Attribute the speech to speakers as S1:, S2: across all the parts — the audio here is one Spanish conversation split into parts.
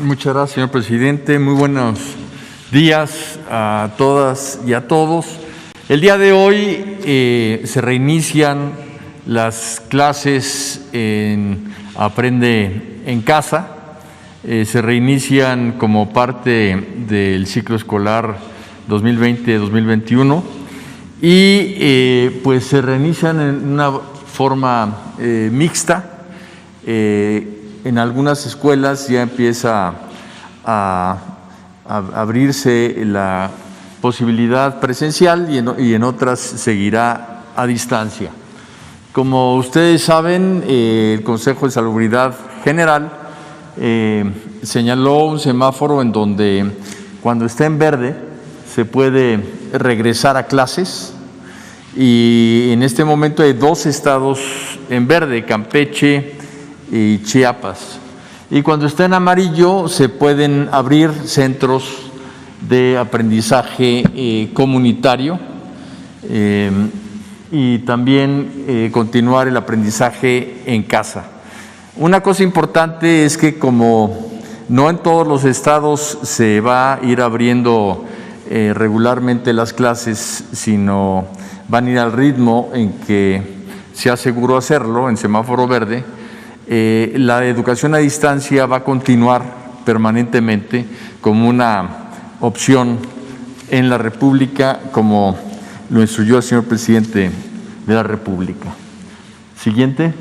S1: Muchas gracias, señor presidente. Muy buenos días a todas y a todos. El día de hoy se reinician las clases en Aprende en Casa. Se reinician como parte del ciclo escolar 2020-2021 y pues se reinician en una forma mixta. En algunas escuelas ya empieza a abrirse la posibilidad presencial y en otras seguirá a distancia. Como ustedes saben, el Consejo de Salubridad General señaló un semáforo en donde cuando esté en verde se puede regresar a clases, y en este momento hay 2 estados en verde, Campeche y Chiapas. Y cuando está en amarillo se pueden abrir centros de aprendizaje comunitario y también continuar el aprendizaje en casa. Una cosa importante es que como no en todos los estados se va a ir abriendo regularmente las clases, sino van a ir al ritmo en que sea seguro hacerlo, en semáforo verde, la educación a distancia va a continuar permanentemente como una opción en la República, como lo instruyó el señor presidente de la República. Siguiente.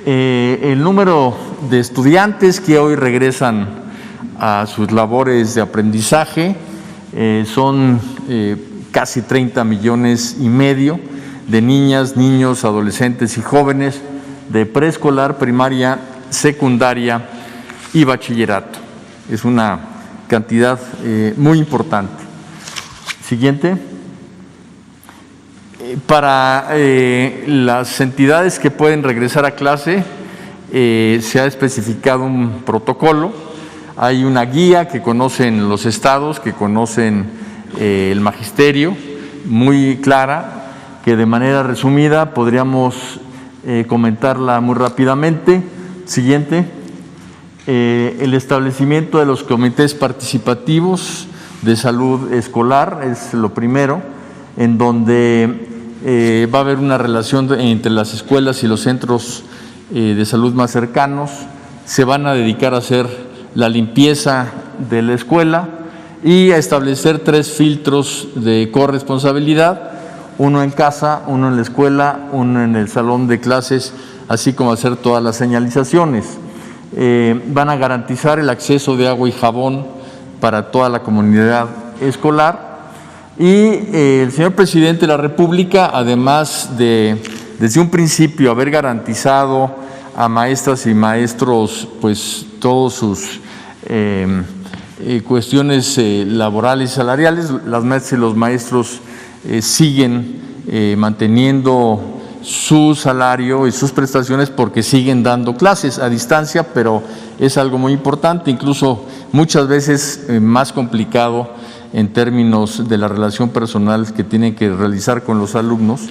S1: El número de estudiantes que hoy regresan a sus labores de aprendizaje son casi 30,5 millones de niñas, niños, adolescentes y jóvenes de preescolar, primaria, secundaria y bachillerato. Es una cantidad muy importante. Siguiente. Para las entidades que pueden regresar a clase, se ha especificado un protocolo. Hay una guía que conocen los estados, que conocen el magisterio, muy clara, que de manera resumida podríamos comentarla muy rápidamente. Siguiente. El establecimiento de los comités participativos de salud escolar es lo primero, en donde va a haber una relación entre las escuelas y los centros de salud más cercanos. Se van a dedicar a hacer la limpieza de la escuela y a establecer 3 filtros de corresponsabilidad: uno en casa, uno en la escuela, uno en el salón de clases, así como hacer todas las señalizaciones. Van a garantizar el acceso de agua y jabón para toda la comunidad escolar. Y el señor presidente de la República, además de desde un principio haber garantizado a maestras y maestros pues todos sus cuestiones laborales y salariales, las maestras y los maestros siguen manteniendo su salario y sus prestaciones porque siguen dando clases a distancia, pero es algo muy importante, incluso muchas veces más complicado en términos de la relación personal que tienen que realizar con los alumnos.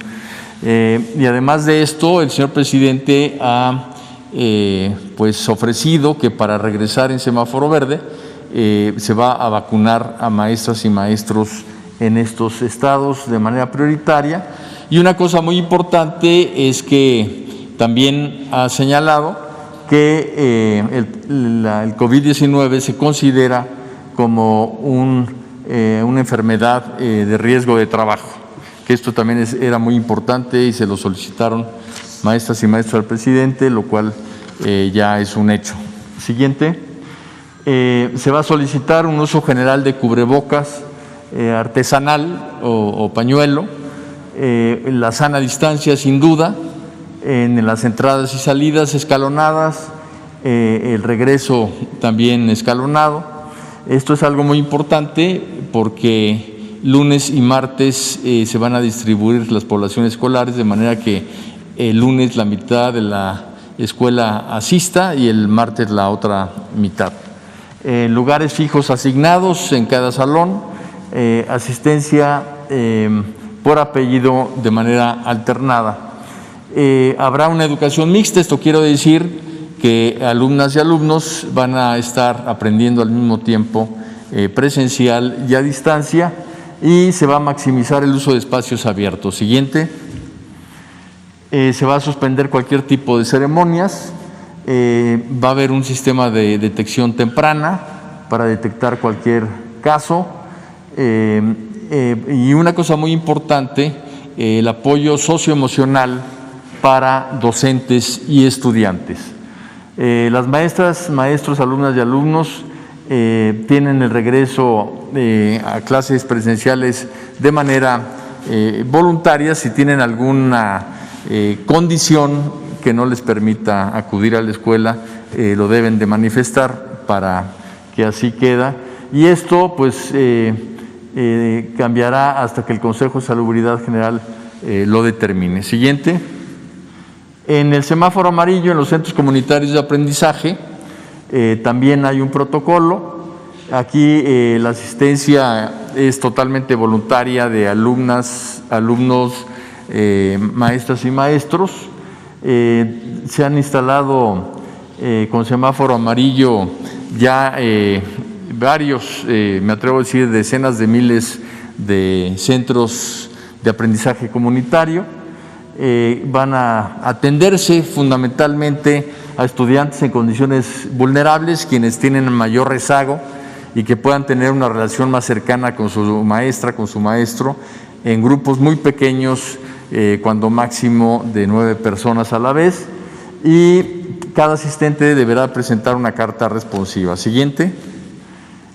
S1: Y además de esto, el señor presidente ha pues ofrecido que para regresar en semáforo verde se va a vacunar a maestras y maestros en estos estados de manera prioritaria. Y una cosa muy importante es que también ha señalado que el COVID-19 se considera como una enfermedad de riesgo de trabajo, que esto también era muy importante y se lo solicitaron maestras y maestros al presidente, lo cual ya es un hecho. Siguiente. Se va a solicitar un uso general de cubrebocas artesanal o pañuelo, la sana distancia sin duda, en las entradas y salidas escalonadas, el regreso también escalonado. Esto es algo muy importante porque lunes y martes se van a distribuir las poblaciones escolares, de manera que el lunes la mitad de la escuela asista y el martes la otra mitad. Lugares fijos asignados en cada salón, asistencia por apellido de manera alternada. Habrá una educación mixta, esto quiero decir que alumnas y alumnos van a estar aprendiendo al mismo tiempo presencial y a distancia, y se va a maximizar el uso de espacios abiertos. Siguiente. Se va a suspender cualquier tipo de ceremonias, va a haber un sistema de detección temprana para detectar cualquier caso, y una cosa muy importante, el apoyo socioemocional para docentes y estudiantes. Las maestras, maestros, alumnas y alumnos tienen el regreso a clases presenciales de manera voluntaria. Si tienen alguna condición que no les permita acudir a la escuela, lo deben de manifestar para que así queda. Y esto pues cambiará hasta que el Consejo de Salubridad General lo determine. Siguiente. En el semáforo amarillo, en los centros comunitarios de aprendizaje, también hay un protocolo. Aquí la asistencia es totalmente voluntaria de alumnas, alumnos, maestras y maestros. Se han instalado con semáforo amarillo ya varios, me atrevo a decir, decenas de miles de centros de aprendizaje comunitario. Van a atenderse fundamentalmente a estudiantes en condiciones vulnerables, quienes tienen mayor rezago y que puedan tener una relación más cercana con su maestra, con su maestro, en grupos muy pequeños, cuando máximo de 9 personas a la vez, y cada asistente deberá presentar una carta responsiva. Siguiente.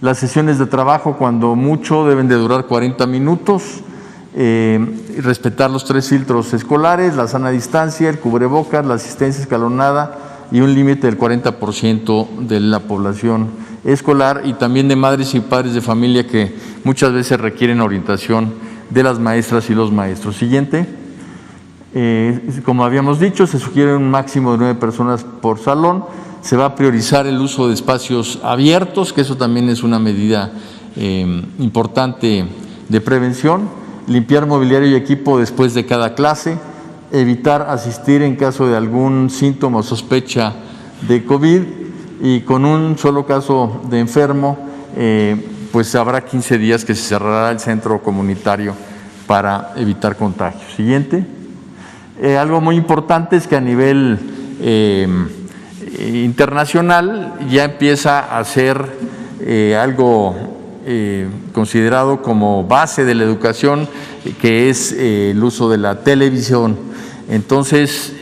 S1: Las sesiones de trabajo, cuando mucho, deben de durar 40 minutos. Respetar los 3 filtros escolares, la sana distancia, el cubrebocas, la asistencia escalonada y un límite del 40% de la población escolar, y también de madres y padres de familia que muchas veces requieren orientación de las maestras y los maestros. Siguiente. Como habíamos dicho, se sugiere un máximo de 9 personas por salón. Se va a priorizar el uso de espacios abiertos, que eso también es una medida importante de prevención. Limpiar mobiliario y equipo después de cada clase, evitar asistir en caso de algún síntoma o sospecha de COVID, y con un solo caso de enfermo, pues habrá 15 días que se cerrará el centro comunitario para evitar contagios. Siguiente. Algo muy importante es que a nivel internacional ya empieza a ser algo considerado como base de la educación, que es el uso de la televisión. Entonces,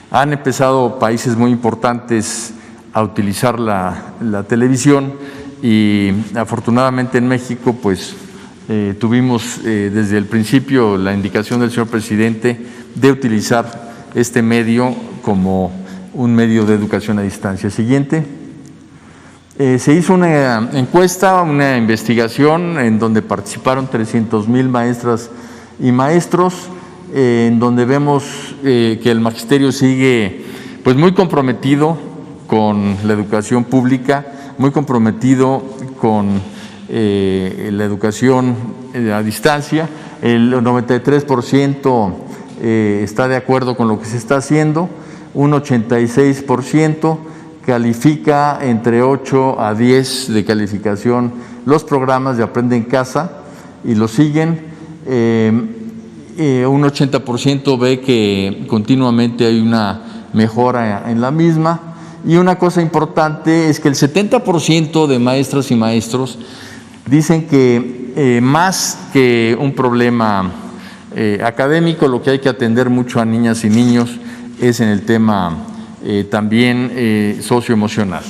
S1: han empezado países muy importantes a utilizar la televisión, y afortunadamente en México pues tuvimos desde el principio la indicación del señor presidente de utilizar este medio como un medio de educación a distancia. Siguiente. Se hizo una encuesta, una investigación en donde participaron 300,000 maestras y maestros, en donde vemos que el magisterio sigue pues muy comprometido con la educación pública, muy comprometido con la educación a distancia. El 93% está de acuerdo con lo que se está haciendo, un 86% califica entre 8 a 10 de calificación los programas de Aprende en Casa y lo siguen. Un 80% ve que continuamente hay una mejora en la misma, y una cosa importante es que el 70% de maestras y maestros dicen que más que un problema académico, lo que hay que atender mucho a niñas y niños es en el tema también socioemocional.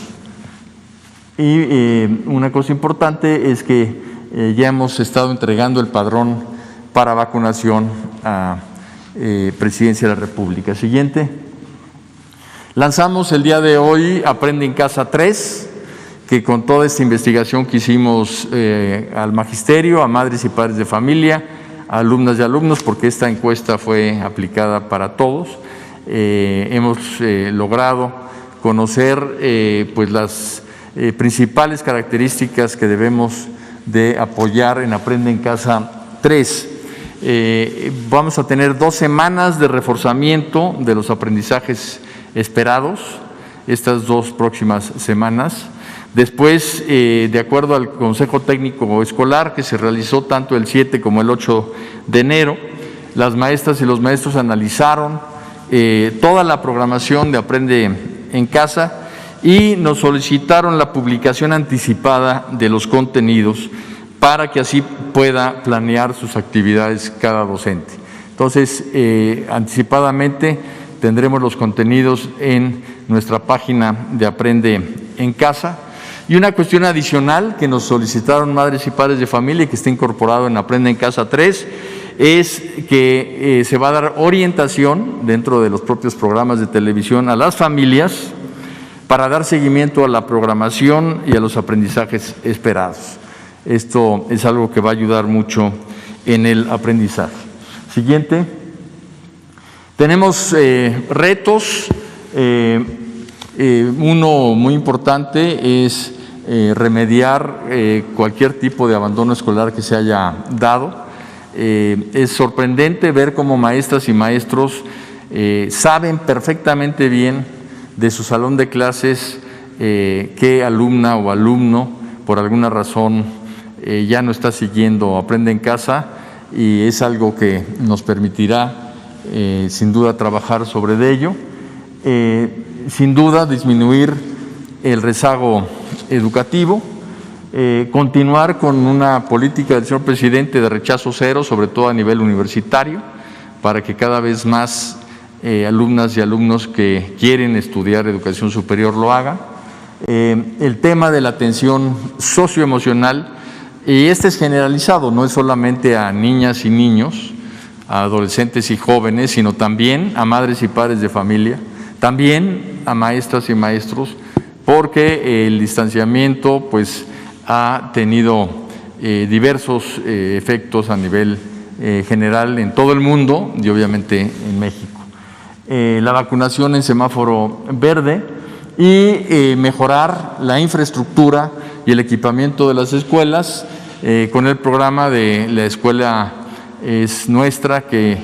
S1: Y una cosa importante es que ya hemos estado entregando el padrón para vacunación a Presidencia de la República. Siguiente. Lanzamos el día de hoy Aprende en Casa 3, que con toda esta investigación que hicimos al magisterio, a madres y padres de familia, a alumnas y alumnos, porque esta encuesta fue aplicada para todos, hemos logrado conocer pues las principales características que debemos de apoyar en Aprende en Casa 3. Vamos a tener 2 semanas de reforzamiento de los aprendizajes esperados. estas 2 próximas semanas. Después, de acuerdo al Consejo Técnico Escolar, que se realizó tanto el 7 como el 8 de enero, las maestras y los maestros analizaron toda la programación de Aprende en Casa y nos solicitaron la publicación anticipada de los contenidos para que así pueda planear sus actividades cada docente. Entonces, anticipadamente tendremos los contenidos en nuestra página de Aprende en Casa. Y una cuestión adicional que nos solicitaron madres y padres de familia y que está incorporado en Aprende en Casa 3 es que se va a dar orientación dentro de los propios programas de televisión a las familias para dar seguimiento a la programación y a los aprendizajes esperados. Esto es algo que va a ayudar mucho en el aprendizaje. Siguiente. Tenemos retos. Uno muy importante es remediar cualquier tipo de abandono escolar que se haya dado. Es sorprendente ver cómo maestras y maestros saben perfectamente bien de su salón de clases qué alumna o alumno por alguna razón ya no está siguiendo Aprende en Casa, y es algo que nos permitirá sin duda trabajar sobre ello. Sin duda disminuir el rezago educativo, continuar con una política del señor presidente de rechazo cero, sobre todo a nivel universitario, para que cada vez más alumnas y alumnos que quieren estudiar educación superior lo hagan. El tema de la atención socioemocional, y este es generalizado, no es solamente a niñas y niños, a adolescentes y jóvenes, sino también a madres y padres de familia, también a maestras y maestros, porque el distanciamiento pues ha tenido diversos efectos a nivel general en todo el mundo y obviamente en México. La vacunación en semáforo verde y mejorar la infraestructura y el equipamiento de las escuelas con el programa de La Escuela es Nuestra, que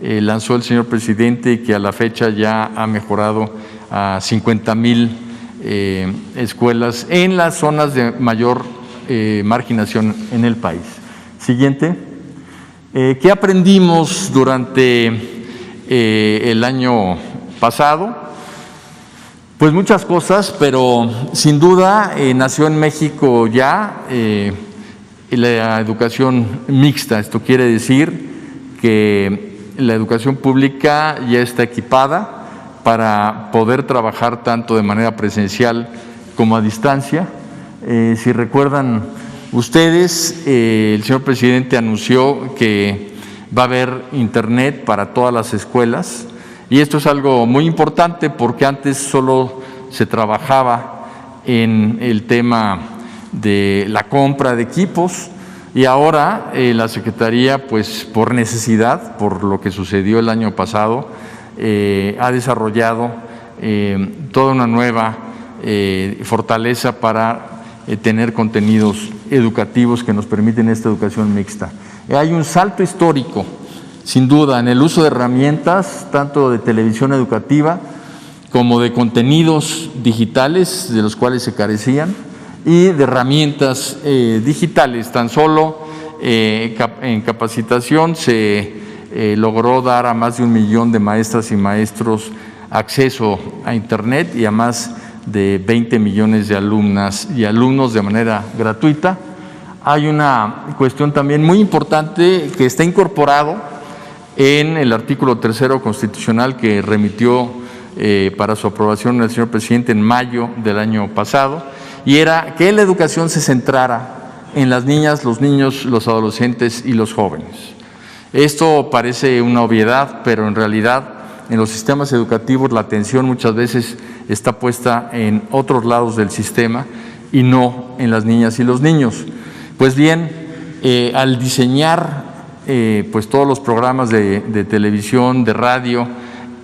S1: lanzó el señor presidente y que a la fecha ya ha mejorado a 50,000 escuelas en las zonas de mayor marginación en el país. Siguiente. ¿Qué aprendimos durante el año pasado? Pues muchas cosas, pero sin duda nació en México ya la educación mixta. Esto quiere decir que la educación pública ya está equipada para poder trabajar tanto de manera presencial como a distancia. Si recuerdan ustedes, el señor presidente anunció que va a haber internet para todas las escuelas, y esto es algo muy importante porque antes solo se trabajaba en el tema de la compra de equipos, y ahora la Secretaría, pues por necesidad, por lo que sucedió el año pasado, ha desarrollado toda una nueva fortaleza para tener contenidos educativos que nos permiten esta educación mixta. Hay un salto histórico, sin duda, en el uso de herramientas, tanto de televisión educativa como de contenidos digitales, de los cuales se carecían, y de herramientas digitales. Tan solo en capacitación se logró dar a más de 1 millón de maestras y maestros acceso a Internet y a más de 20 millones de alumnas y alumnos de manera gratuita. Hay una cuestión también muy importante que está incorporado en el artículo 3º constitucional que remitió para su aprobación el señor presidente en mayo del año pasado, y era que la educación se centrara en las niñas, los niños, los adolescentes y los jóvenes. Esto parece una obviedad, pero en realidad en los sistemas educativos la atención muchas veces está puesta en otros lados del sistema y no en las niñas y los niños. Pues bien, al diseñar pues todos los programas de televisión, de radio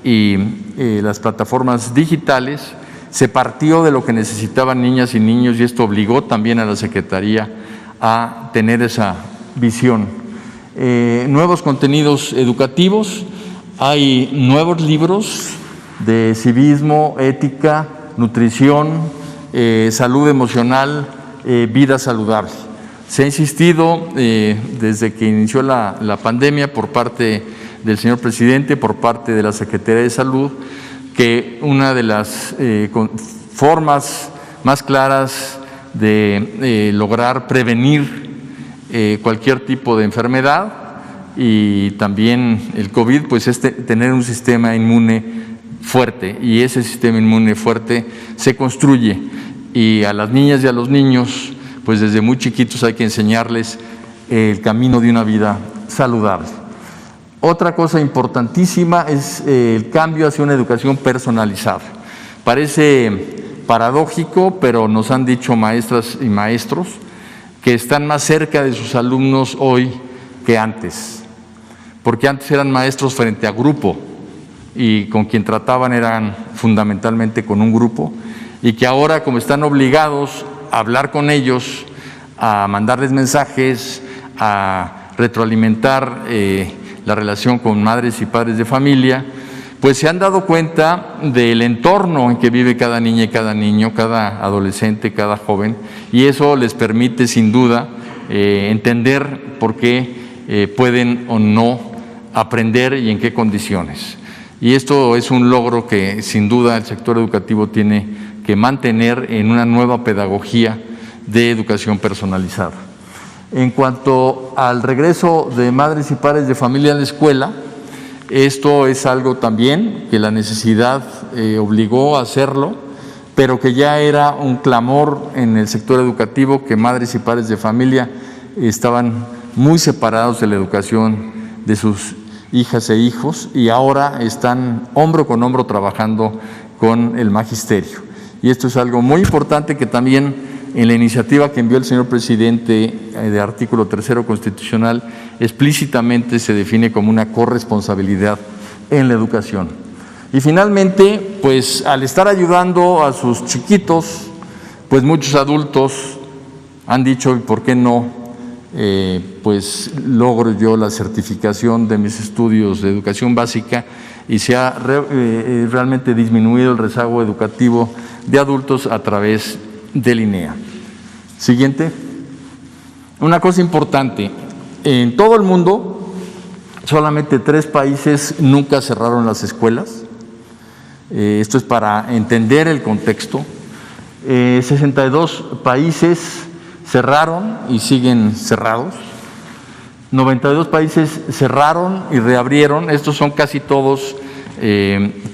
S1: y las plataformas digitales, se partió de lo que necesitaban niñas y niños, y esto obligó también a la Secretaría a tener esa visión. Nuevos contenidos educativos, hay nuevos libros de civismo, ética, nutrición, salud emocional, vida saludable. Se ha insistido desde que inició la pandemia por parte del señor presidente, por parte de la Secretaría de Salud, que una de las formas más claras de lograr prevenir cualquier tipo de enfermedad y también el COVID, pues es tener un sistema inmune fuerte, y ese sistema inmune fuerte se construye, y a las niñas y a los niños, pues desde muy chiquitos hay que enseñarles el camino de una vida saludable. Otra cosa importantísima es el cambio hacia una educación personalizada. Parece paradójico, pero nos han dicho maestras y maestros que están más cerca de sus alumnos hoy que antes, porque antes eran maestros frente a grupo y con quien trataban eran fundamentalmente con un grupo, y que ahora, como están obligados a hablar con ellos, a mandarles mensajes, a retroalimentar la relación con madres y padres de familia, pues se han dado cuenta del entorno en que vive cada niña y cada niño, cada adolescente, cada joven, y eso les permite sin duda entender por qué pueden o no aprender y en qué condiciones. Y esto es un logro que sin duda el sector educativo tiene que mantener en una nueva pedagogía de educación personalizada. En cuanto al regreso de madres y padres de familia a la escuela, esto es algo también que la necesidad obligó a hacerlo, pero que ya era un clamor en el sector educativo, que madres y padres de familia estaban muy separados de la educación de sus hijas e hijos, y ahora están hombro con hombro trabajando con el magisterio. Y esto es algo muy importante que también en la iniciativa que envió el señor presidente de artículo 3º constitucional explícitamente se define como una corresponsabilidad en la educación. Y finalmente, pues al estar ayudando a sus chiquitos, pues muchos adultos han dicho, ¿y por qué no? Pues logro yo la certificación de mis estudios de educación básica, y se ha realmente disminuido el rezago educativo de adultos a través del INEA. Siguiente. Una cosa importante, en todo el mundo solamente 3 países nunca cerraron las escuelas. Esto es para entender el contexto. 62 países cerraron y siguen cerrados. 92 países cerraron y reabrieron. Estos son casi todos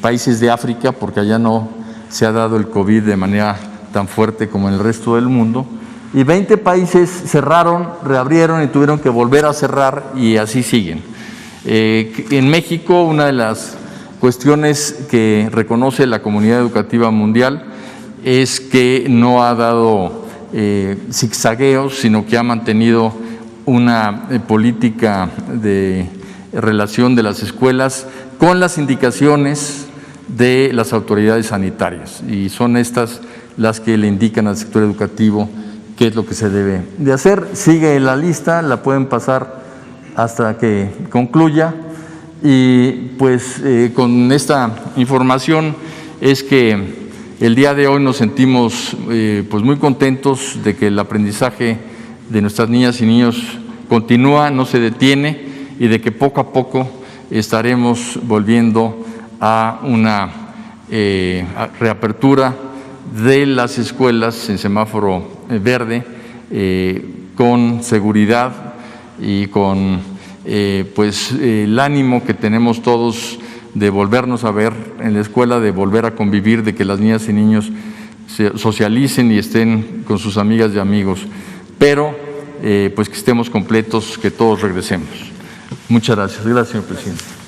S1: países de África, porque allá no se ha dado el COVID de manera tan fuerte como en el resto del mundo. Y 20 países cerraron, reabrieron y tuvieron que volver a cerrar, y así siguen. En México, una de las cuestiones que reconoce la comunidad educativa mundial es que no ha dado zigzagueos, sino que ha mantenido una política de relación de las escuelas con las indicaciones de las autoridades sanitarias, y son estas las que le indican al sector educativo qué es lo que se debe de hacer. Sigue la lista, la pueden pasar hasta que concluya, y pues con esta información es que el día de hoy nos sentimos pues muy contentos de que el aprendizaje de nuestras niñas y niños continúa, no se detiene, y de que poco a poco estaremos volviendo a una reapertura de las escuelas en semáforo verde, con seguridad y con pues el ánimo que tenemos todos de volvernos a ver en la escuela, de volver a convivir, de que las niñas y niños se socialicen y estén con sus amigas y amigos, pero pues que estemos completos, que todos regresemos. Muchas gracias. Gracias, señor presidente.